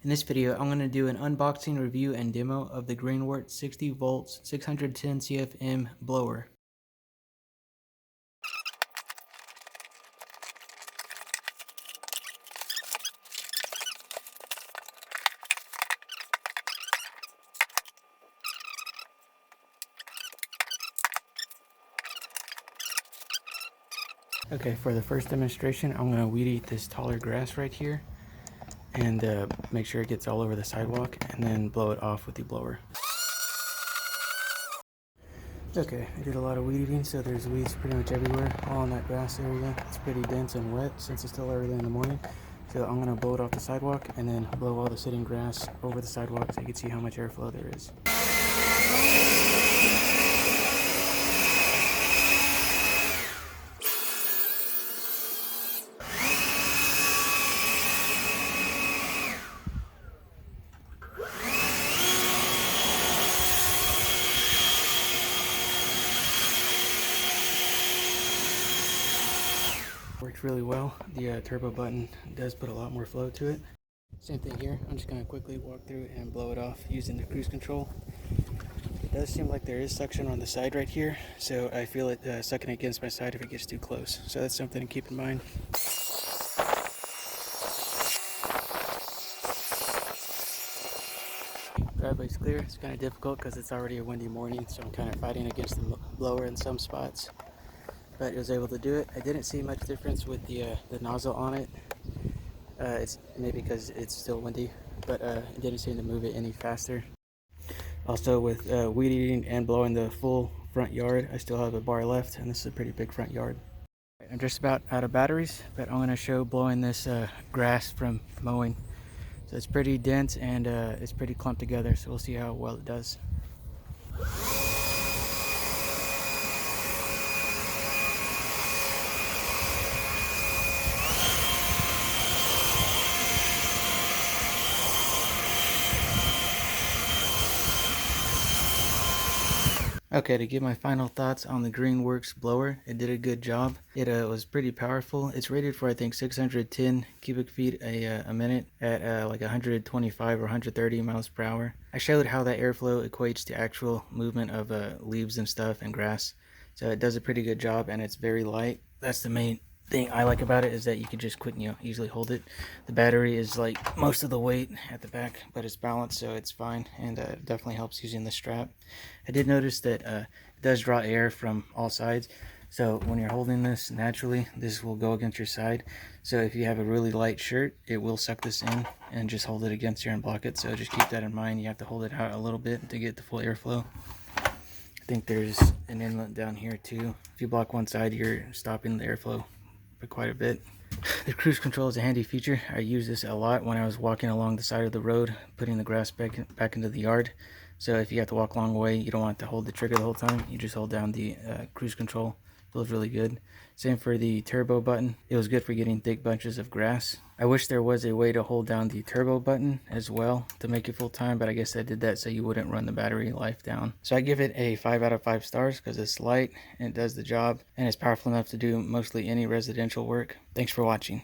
In this video, I'm going to do an unboxing review and demo of the Greenworks 60 volts 610 CFM blower. Okay, for the first demonstration, I'm going to weed eat this taller grass right here and make sure it gets all over the sidewalk and then blow it off with the blower. Okay, I did a lot of weed eating, so there's weeds pretty much everywhere, all in that grass area. It's pretty dense and wet since it's still early in the morning. So I'm going to blow it off the sidewalk and then blow all the sitting grass over the sidewalk so you can see how much airflow there is. Works really well. The turbo button does put a lot more flow to it. Same thing here. I'm just going to quickly walk through and blow it off using the cruise control. It does seem like there is suction on the side right here, so I feel it sucking against my side if it gets too close. So that's something to keep in mind. Driveway's clear. It's kind of difficult because it's already a windy morning, so I'm kind of fighting against the blower in some spots. But I was able to do it. I didn't see much difference with the nozzle on it. It's maybe because it's still windy, but it didn't seem to move it any faster. Also, with weed eating and blowing the full front yard, I still have a bar left, and this is a pretty big front yard. I'm just about out of batteries, but I'm going to show blowing this grass from mowing. So it's pretty dense and it's pretty clumped together, so we'll see how well it does. Okay, to give my final thoughts on the Greenworks blower, it did a good job. It was pretty powerful. It's rated for, I think, 610 cubic feet a minute at like 125 or 130 miles per hour. I showed how that airflow equates to actual movement of leaves and stuff and grass. So it does a pretty good job, and it's very light. That's the main thing I like about it, is that you can just quick, easily hold it. The battery is like most of the weight at the back, but it's balanced, so it's fine, and it definitely helps using the strap. I did notice that it does draw air from all sides, so when you're holding this naturally, this will go against your side. So if you have a really light shirt, it will suck this in and just hold it against here and block it. So just keep that in mind. You have to hold it out a little bit to get the full airflow. I think there's an inlet down here too. If you block one side, you're stopping the airflow for quite a bit. The cruise control is a handy feature. I use this a lot when I was walking along the side of the road, putting the grass back into the yard. So if you have to walk a long way, you don't want to hold the trigger the whole time. You just hold down the cruise control. Feels really good. Same for the turbo button. It was good for getting thick bunches of grass. I wish there was a way to hold down the turbo button as well to make it full time, but I guess I did that so you wouldn't run the battery life down. So I give it a 5 out of 5 stars because it's light and it does the job, and it's powerful enough to do mostly any residential work. Thanks for watching.